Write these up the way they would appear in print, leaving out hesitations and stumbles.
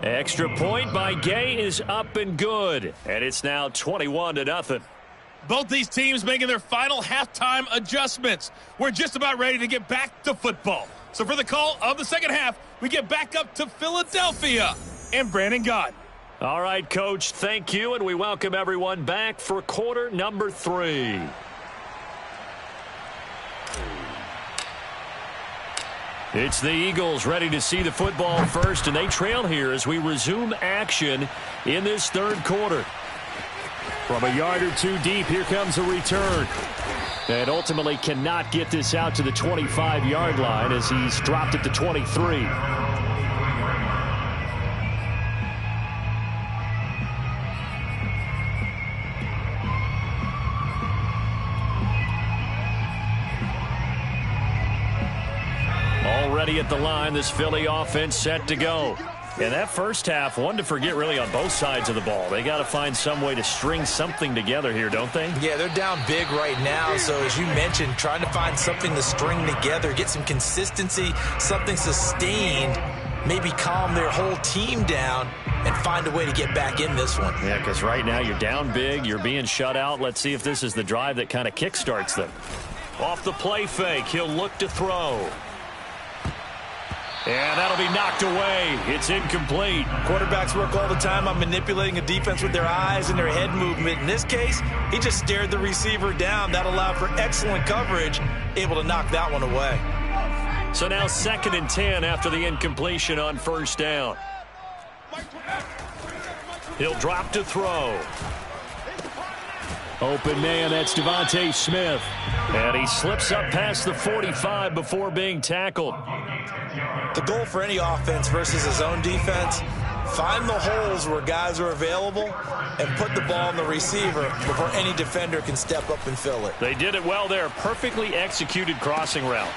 Extra point by Gay is up and good. And it's now 21-0. Both these teams making their final halftime adjustments. We're just about ready to get back to football. So for the call of the second half, we get back up to Philadelphia and Brandon Gott. All right, Coach, thank you, and we welcome everyone back for quarter number 3. It's the Eagles ready to see the football first, and they trail here as we resume action in this third quarter. From a yard or two deep, here comes a return. And ultimately cannot get this out to the 25-yard line as he's dropped at the 23. Already at the line, this Philly offense set to go. And that first half, one to forget really on both sides of the ball. They got to find some way to string something together here, don't they? Yeah, they're down big right now. So as you mentioned, trying to find something to string together, get some consistency, something sustained, maybe calm their whole team down and find a way to get back in this one. Yeah, because right now you're down big, you're being shut out. Let's see if this is the drive that kind of kickstarts them. Off the play fake, he'll look to throw. And that'll be knocked away. It's incomplete. Quarterbacks work all the time on manipulating a defense with their eyes and their head movement. In this case, he just stared the receiver down. That allowed for excellent coverage, able to knock that one away. So now 2nd and 10 after the incompletion on first down. He'll drop to throw. Open man, that's Devontae Smith. And he slips up past the 45 before being tackled. The goal for any offense versus his own defense, find the holes where guys are available and put the ball on the receiver before any defender can step up and fill it. They did it well there. Perfectly executed crossing route.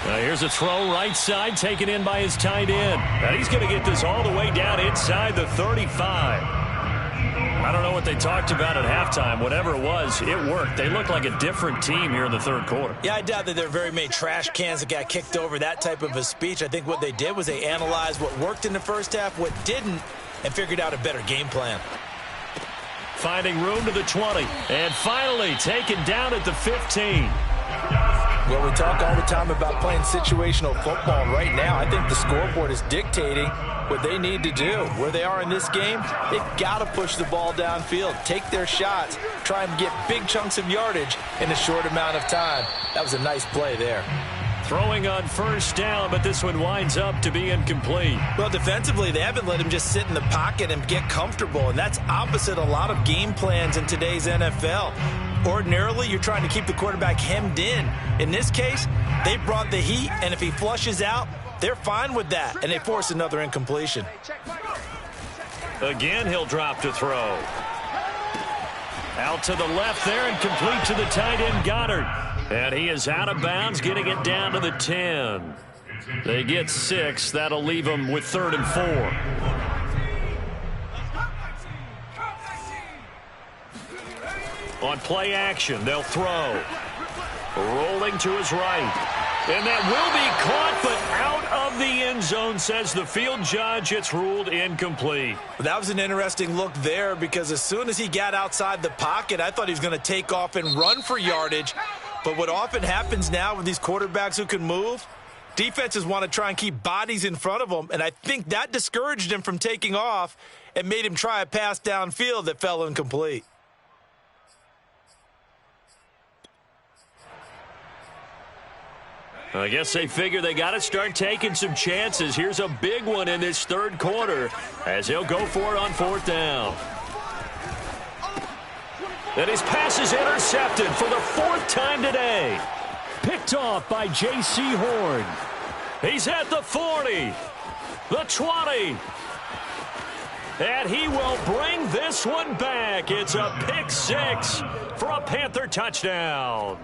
Here's a throw right side taken in by his tight end. Now he's going to get this all the way down inside the 35. I don't know what they talked about at halftime. Whatever it was, it worked. They look like a different team here in the third quarter. Yeah, I doubt that there are very many trash cans that got kicked over, that type of a speech. I think what they did was they analyzed what worked in the first half, what didn't, and figured out a better game plan. Finding room to the 20. And finally taken down at the 15. Well, we talk all the time about playing situational football. And right now, I think the scoreboard is dictating what they need to do. Where they are in this game, they've got to push the ball downfield, take their shots, try and get big chunks of yardage in a short amount of time. That was a nice play there. Throwing on first down, but this one winds up to be incomplete. Well, defensively, they haven't let him just sit in the pocket and get comfortable, and that's opposite a lot of game plans in today's NFL. Ordinarily, you're trying to keep the quarterback hemmed in. In this case, they brought the heat, and if he flushes out, they're fine with that, and they force another incompletion. Again, he'll drop to throw. Out to the left there and complete to the tight end, Goddard. And he is out of bounds, getting it down to the 10. They get 6. That'll leave them with 3rd and 4. On play action, they'll throw. Rolling to his right. And that will be caught, but out of the end zone, says the field judge. It's ruled incomplete. That was an interesting look there because as soon as he got outside the pocket, I thought he was going to take off and run for yardage. But what often happens now with these quarterbacks who can move, defenses want to try and keep bodies in front of them, and I think that discouraged him from taking off and made him try a pass downfield that fell incomplete. I guess they figure they got to start taking some chances. Here's a big one in this third quarter as he'll go for it on 4th down. And his pass is intercepted for the 4th time today. Picked off by J.C. Horn. He's at the 40, the 20. And he will bring this one back. It's a pick 6 for a Panther touchdown.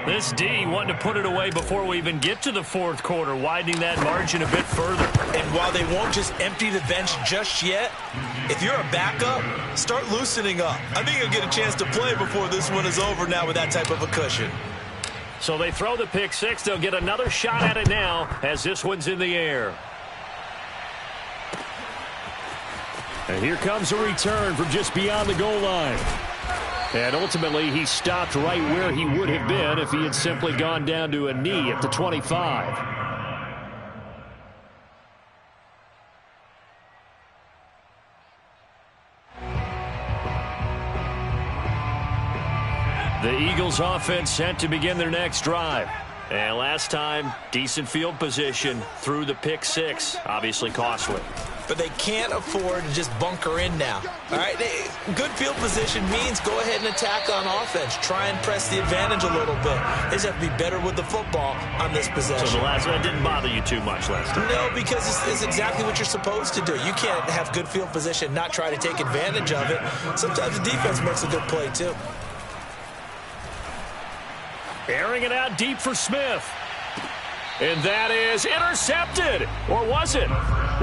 This D wanting to put it away before we even get to the 4th quarter, widening that margin a bit further. And while they won't just empty the bench just yet, if you're a backup, start loosening up. I think you'll get a chance to play before this one is over now with that type of a cushion. So they throw the pick 6. They'll get another shot at it now as this one's in the air. And here comes a return from just beyond the goal line. And ultimately, he stopped right where he would have been if he had simply gone down to a knee at the 25. The Eagles offense set to begin their next drive. And last time, decent field position through the pick six. Obviously costly. But they can't afford to just bunker in now. All right, good field position means go ahead and attack on offense. Try and press the advantage a little bit. They just have to be better with the football on this possession. So the last one didn't bother you too much last time? No, because it's exactly what you're supposed to do. You can't have good field position, not try to take advantage of it. Sometimes the defense makes a good play, too. Airing it out deep for Smith. And that is intercepted. Or was it?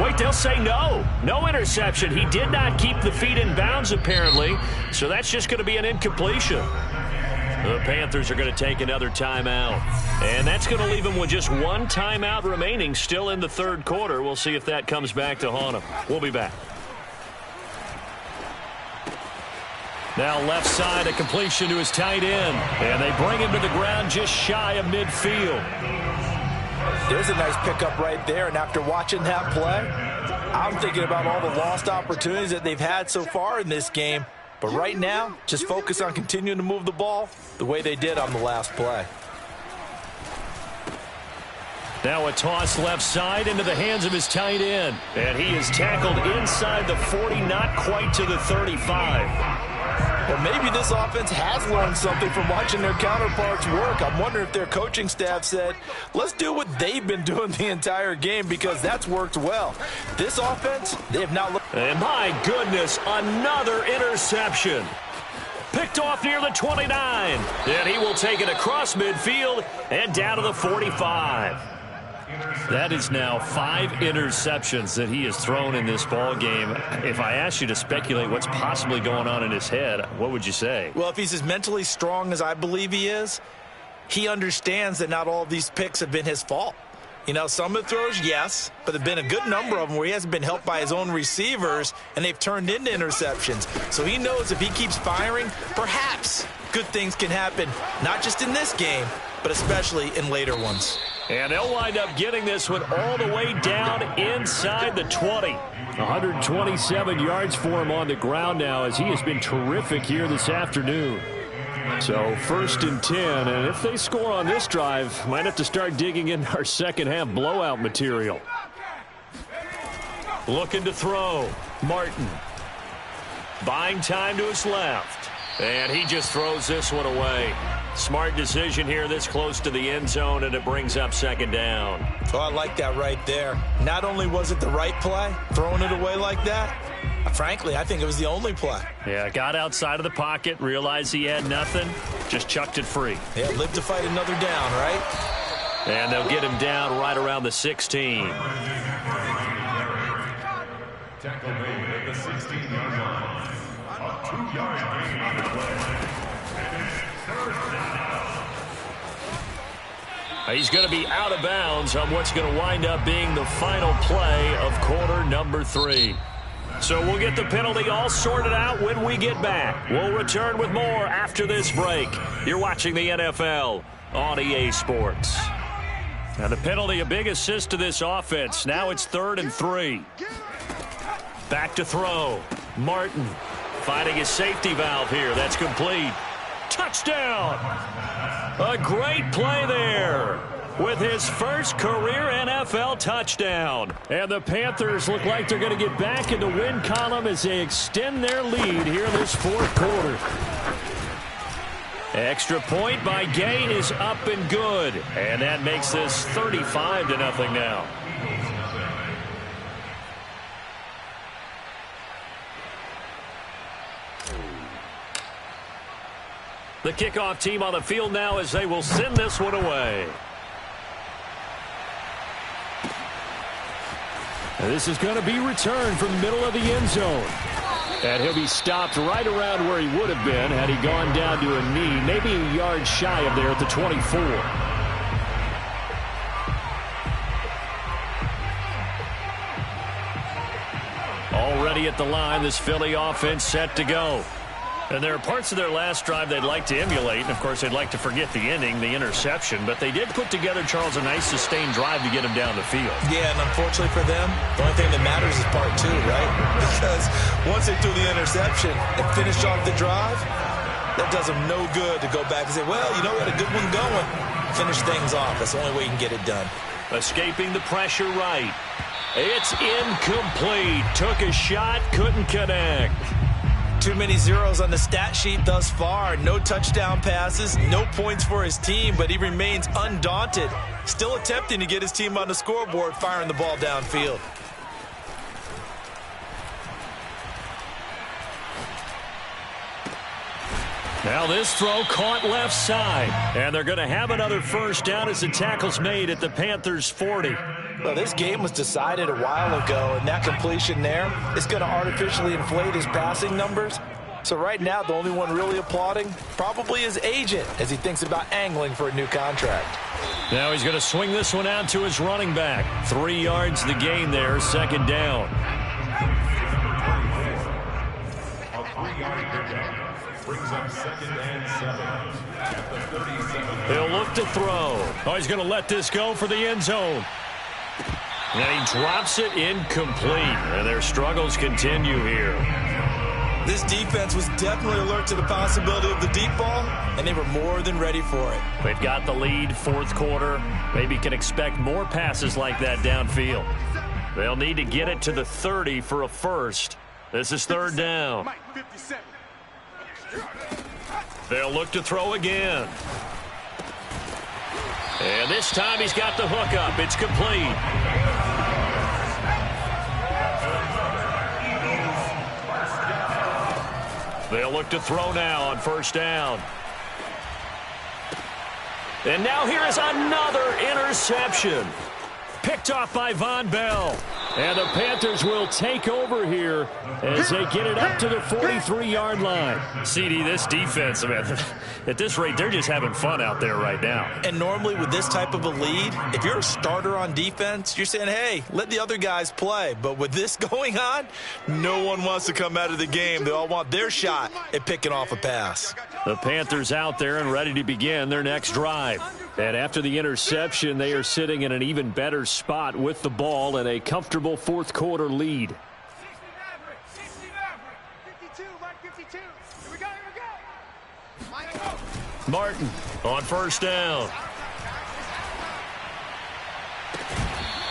Wait, they'll say no. No interception. He did not keep the feet in bounds, apparently. So that's just going to be an incompletion. The Panthers are going to take another timeout. And that's going to leave them with just one timeout remaining still in the third quarter. We'll see if that comes back to haunt them. We'll be back. Now left side, a completion to his tight end. And they bring him to the ground just shy of midfield. There's a nice pickup right there. And after watching that play, I'm thinking about all the lost opportunities that they've had so far in this game. But right now, just focus on continuing to move the ball the way they did on the last play. Now a toss left side into the hands of his tight end. And he is tackled inside the 40, not quite to the 35. Well, maybe this offense has learned something from watching their counterparts work. I'm wondering if their coaching staff said, let's do what they've been doing the entire game because that's worked well. This offense, they have not looked. And my goodness, another interception. Picked off near the 29. And he will take it across midfield and down to the 45. That is now 5 interceptions that he has thrown in this ball game. If I asked you to speculate what's possibly going on in his head, what would you say? Well, if he's as mentally strong as I believe he is, he understands that not all of these picks have been his fault. You know, some of the throws, yes, but there have been a good number of them where he hasn't been helped by his own receivers, and they've turned into interceptions. So he knows if he keeps firing, perhaps good things can happen, not just in this game, but especially in later ones. And they'll wind up getting this one all the way down inside the 20. 127 yards for him on the ground now as he has been terrific here this afternoon. So 1st and 10, and if they score on this drive, might have to start digging in our second half blowout material. Looking to throw. Martin. Buying time to his left. And he just throws this one away. Smart decision here this close to the end zone, and it brings up second down. Oh, I like that right there. Not only was it the right play, throwing it away like that, frankly, I think it was the only play. Yeah, got outside of the pocket, realized he had nothing, just chucked it free. Yeah, live to fight another down, right? And they'll get him down right around the 16. Tackle made at the 16-yard line. A 2-yard gain on the play. And it's third down. He's going to be out of bounds on what's going to wind up being the final play of quarter number 3. So we'll get the penalty all sorted out when we get back. We'll return with more after this break. You're watching the NFL on EA Sports. Now the penalty, a big assist to this offense. Now it's 3rd and 3. Back to throw. Martin finding his safety valve here. That's complete. Touchdown! A great play there with his first career NFL touchdown. And the Panthers look like they're going to get back in the win column as they extend their lead here in this 4th quarter. Extra point by Gain is up and good. And that makes this 35-0 now. The kickoff team on the field now as they will send this one away. And this is going to be returned from the middle of the end zone. And he'll be stopped right around where he would have been had he gone down to a knee, maybe a yard shy of there at the 24. Already ready at the line. This Philly offense set to go. And there are parts of their last drive they'd like to emulate. And, of course, they'd like to forget the ending, the interception. But they did put together, Charles, a nice sustained drive to get them down the field. Yeah, and unfortunately for them, the only thing that matters is part two, right? Because once they threw the interception and finished off the drive, that does them no good to go back and say, well, you know, we had a good one going. Finish things off. That's the only way you can get it done. Escaping the pressure right. It's incomplete. Took a shot, couldn't connect. Too many zeros on the stat sheet thus far. No touchdown passes, no points for his team, but he remains undaunted. Still attempting to get his team on the scoreboard, firing the ball downfield. Now this throw caught left side. And they're going to have another first down as the tackle's made at the Panthers' 40. Well, this game was decided a while ago, and that completion there is going to artificially inflate his passing numbers. So right now, the only one really applauding probably his agent as he thinks about angling for a new contract. Now he's going to swing this one out to his running back. 3 yards the gain there, second down. A 3-yard pickup brings up 2nd and 7 at the 37. He'll look to throw. Oh, he's going to let this go for the end zone. And he drops it incomplete. And their struggles continue here. This defense was definitely alert to the possibility of the deep ball, and they were more than ready for it. They've got the lead, fourth quarter. Maybe can expect more passes like that downfield. They'll need to get it to the 30 for a first. This is third down. They'll look to throw again. And this time he's got the hook up. It's complete. They'll look to throw now on first down. And now here is another interception. Picked off by Von Bell. And the Panthers will take over here as they get it up to the 43-yard line. CD, this defense, man, at this rate, they're just having fun out there right now. And normally with this type of a lead, if you're a starter on defense, you're saying, hey, let the other guys play. But with this going on, no one wants to come out of the game. They all want their shot at picking off a pass. The Panthers out there and ready to begin their next drive. And after the interception, they are sitting in an even better spot with the ball and a comfortable fourth quarter lead. Martin on first down.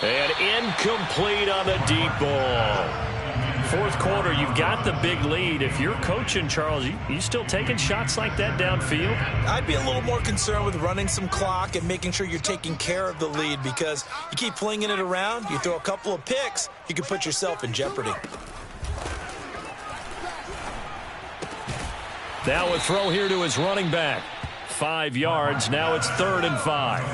And incomplete on the deep ball. Fourth quarter, you've got the big lead. If you're coaching, Charles, you still taking shots like that downfield? I'd be a little more concerned with running some clock and making sure you're taking care of the lead, because you keep flinging it around, you throw a couple of picks, you can put yourself in jeopardy. Now a throw here to his running back. 5 yards. Now it's 3rd and 5.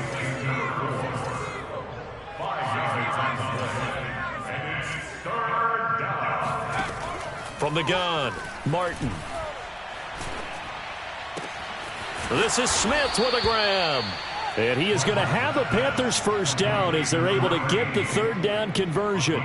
From the gun, Martin. This is Smith with a grab. And he is going to have the Panthers first down as they're able to get the third down conversion.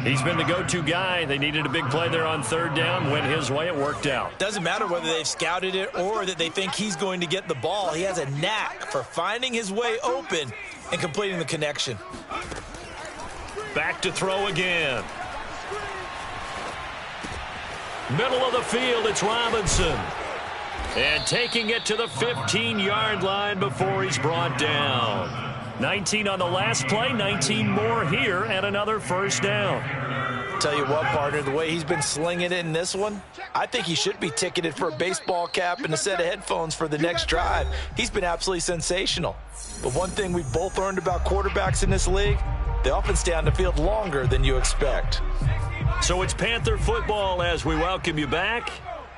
He's been the go-to guy. They needed a big play there on third down. Went his way. It worked out. Doesn't matter whether they've scouted it or that they think he's going to get the ball. He has a knack for finding his way open and completing the connection. Back to throw again. Middle of the field, it's Robinson. And taking it to the 15-yard line before he's brought down. 19 on the last play, 19 more here, and another first down. Tell you what, partner, the way he's been slinging it in this one, I think he should be ticketed for a baseball cap and a set of headphones for the next drive. He's been absolutely sensational. But one thing we've both learned about quarterbacks in this league, they often stay on the field longer than you expect. So it's Panther football as we welcome you back.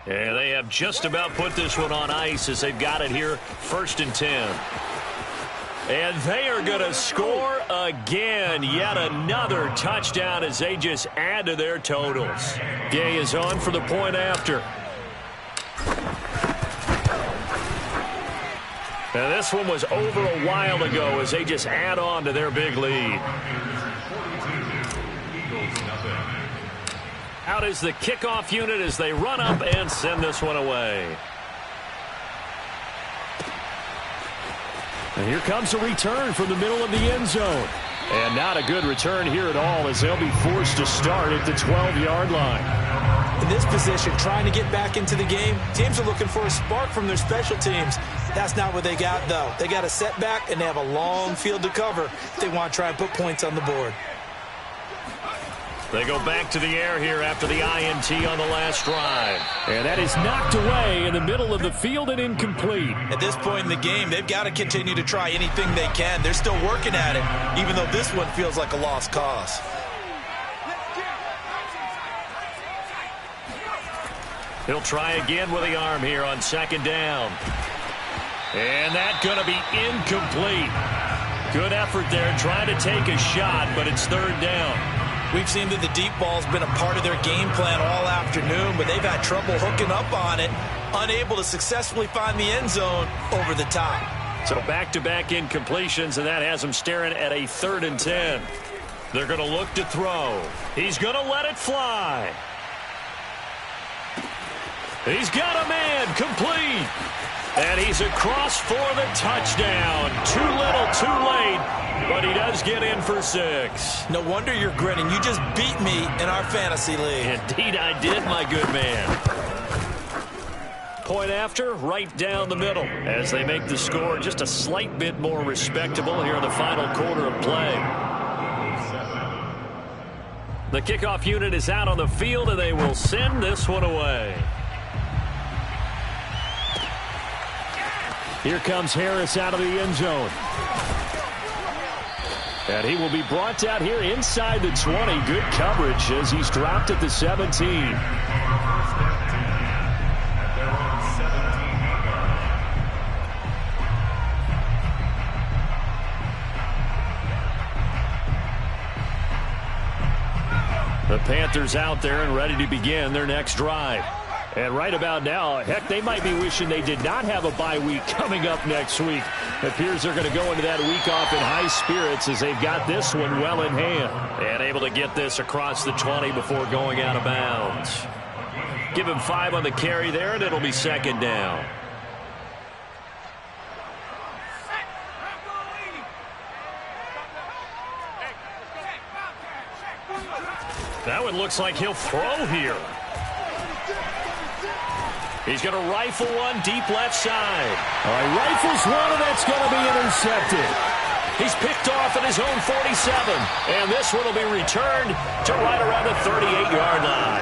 And they have just about put this one on ice as they've got it here, 1st and 10. And they are going to score again. Yet another touchdown as they just add to their totals. Gay is on for the point after. And this one was over a while ago as they just add on to their big lead. Out is the kickoff unit as they run up and send this one away. And here comes a return from the middle of the end zone. And not a good return here at all as they'll be forced to start at the 12-yard line. In this position, trying to get back into the game, teams are looking for a spark from their special teams. That's not what they got, though. They got a setback, and they have a long field to cover if they want to try and put points on the board. They go back to the air here after the INT on the last drive. And that is knocked away in the middle of the field and incomplete. At this point in the game, they've got to continue to try anything they can. They're still working at it, even though this one feels like a lost cause. He'll try again with the arm here on second down. And that's going to be incomplete. Good effort there trying to take a shot, but it's third down. We've seen that the deep ball's been a part of their game plan all afternoon, but they've had trouble hooking up on it, unable to successfully find the end zone over the top. So back-to-back incompletions, and that has them staring at a 3rd and 10. They're going to look to throw. He's going to let it fly. He's got a man, complete. And he's across for the touchdown. Too little, too late, but he does get in for 6. No wonder you're grinning. You just beat me in our fantasy league. Indeed I did, my good man. Point after, right down the middle, as they make the score just a slight bit more respectable here in the final quarter of play. The kickoff unit is out on the field, and they will send this one away. Here comes Harris out of the end zone. And he will be brought out here inside the 20. Good coverage as he's dropped at the 17. The Panthers out there and ready to begin their next drive. And right about now, heck, they might be wishing they did not have a bye week coming up next week. It appears they're going to go into that week off in high spirits as they've got this one well in hand. And able to get this across the 20 before going out of bounds. Give him 5 on the carry there, and it'll be second down. That one looks like he'll throw here. He's going to rifle one deep left side. All right, rifles one, and that's going to be intercepted. He's picked off at his own 47. And this one will be returned to right around the 38-yard line.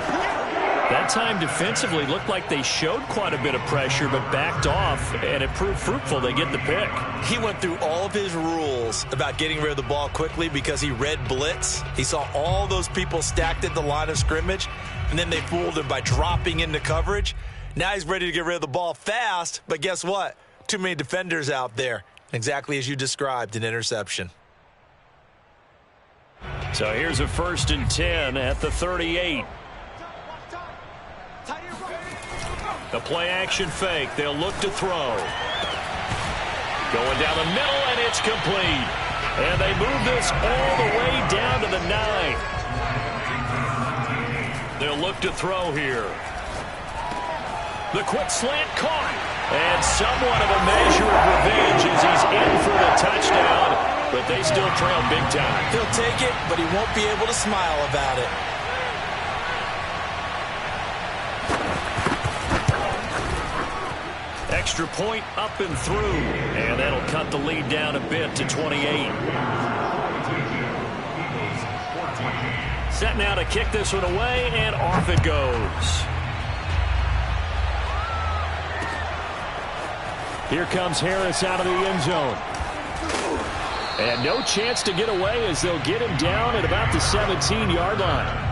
That time defensively looked like they showed quite a bit of pressure, but backed off, and it proved fruitful. They get the pick. He went through all of his rules about getting rid of the ball quickly because he read blitz. He saw all those people stacked at the line of scrimmage, and then they fooled him by dropping into coverage. Now he's ready to get rid of the ball fast, but guess what? Too many defenders out there. Exactly as you described, an interception. So here's a 1st and 10 at the 38. The play-action fake. They'll look to throw. Going down the middle, and it's complete. And they move this all the way down to the 9. They'll look to throw here. The quick slant caught. And somewhat of a measure of revenge as he's in for the touchdown. But they still trail big time. He'll take it, but he won't be able to smile about it. Extra point up and through. And that'll cut the lead down a bit to 28. Set now to kick this one away, and off it goes. Here comes Harris out of the end zone. And no chance to get away as they'll get him down at about the 17-yard line.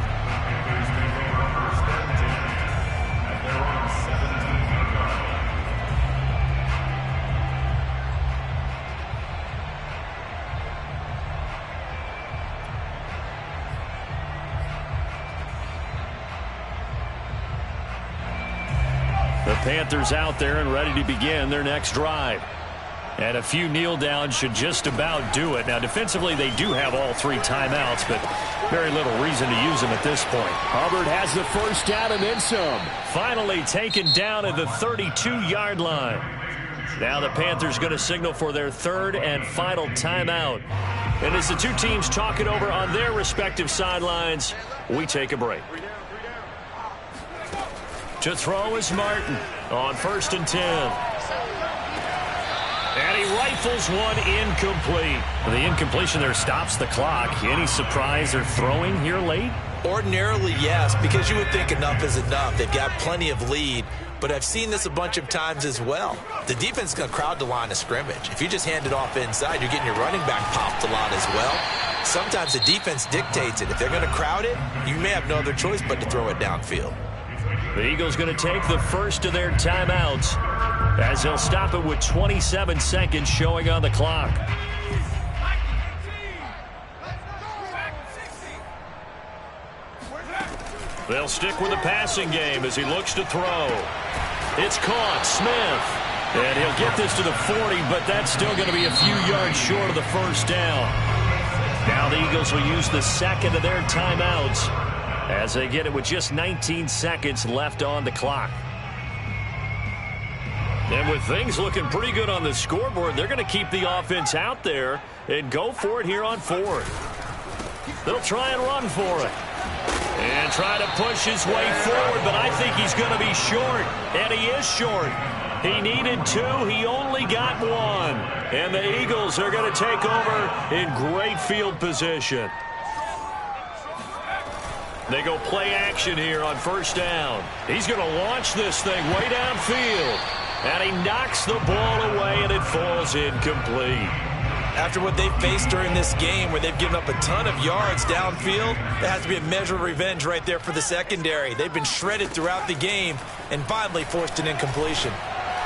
The Panthers out there and ready to begin their next drive. And a few kneel downs should just about do it. Now, defensively, they do have all 3 timeouts, but very little reason to use them at this point. Hubbard has the first down and then some. Finally taken down at the 32-yard line. Now the Panthers going to signal for their 3rd and final timeout. And as the two teams talk it over on their respective sidelines, we take a break. To throw is Martin on 1st and 10. And he rifles one incomplete. The incompletion there stops the clock. Any surprise they're throwing here late? Ordinarily, yes, because you would think enough is enough. They've got plenty of lead, but I've seen this a bunch of times as well. The defense is going to crowd the line of scrimmage. If you just hand it off inside, you're getting your running back popped a lot as well. Sometimes the defense dictates it. If they're going to crowd it, you may have no other choice but to throw it downfield. The Eagles going to take the first of their timeouts as they'll stop it with 27 seconds showing on the clock. They'll stick with the passing game as he looks to throw. It's caught. Smith. And he'll get this to the 40, but that's still going to be a few yards short of the first down. Now the Eagles will use the second of their timeouts as they get it with just 19 seconds left on the clock. And with things looking pretty good on the scoreboard, they're going to keep the offense out there and go for it here on 4th. They'll try and run for it. And try to push his way forward, but I think he's going to be short. And he is short. He needed 2. He only got 1. And the Eagles are going to take over in great field position. They go play action here on 1st down. He's going to launch this thing way downfield. And he knocks the ball away, and it falls incomplete. After what they've faced during this game where they've given up a ton of yards downfield, there has to be a measure of revenge right there for the secondary. They've been shredded throughout the game and finally forced an incompletion.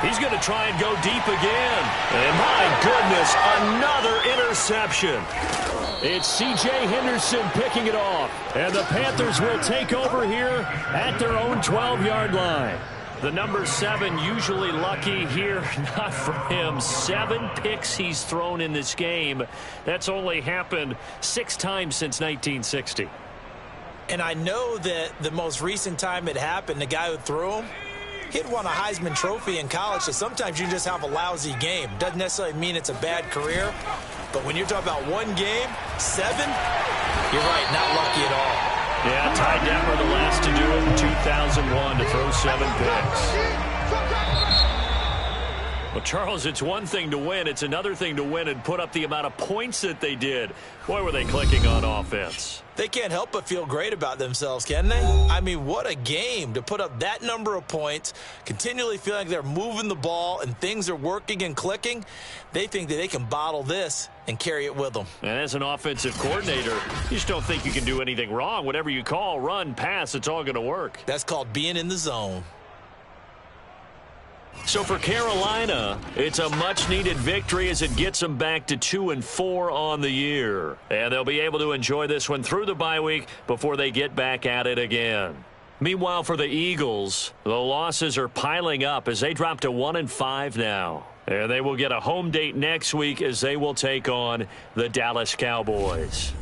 He's going to try and go deep again. And my goodness, another interception. It's C.J. Henderson picking it off. And the Panthers will take over here at their own 12-yard line. The number 7 usually lucky here. Not for him. 7 picks he's thrown in this game. That's only happened 6 times since 1960. And I know that the most recent time it happened, the guy who threw him, he'd won a Heisman Trophy in college, so sometimes you just have a lousy game. Doesn't necessarily mean it's a bad career, but when you're talking about 1 game, 7, you're right, not lucky at all. Yeah, Ty Detmer the last to do it in 2001 to throw 7 picks. Well, Charles, it's one thing to win. It's another thing to win and put up the amount of points that they did. Boy, were they clicking on offense. They can't help but feel great about themselves, can they? I mean, what a game to put up that number of points, continually feeling like they're moving the ball and things are working and clicking. They think that they can bottle this and carry it with them. And as an offensive coordinator, you just don't think you can do anything wrong. Whatever you call, run, pass, it's all going to work. That's called being in the zone. So for Carolina, it's a much-needed victory as it gets them back to 2-4 on the year. And they'll be able to enjoy this one through the bye week before they get back at it again. Meanwhile, for the Eagles, the losses are piling up as they drop to 1-5 now. And they will get a home date next week as they will take on the Dallas Cowboys.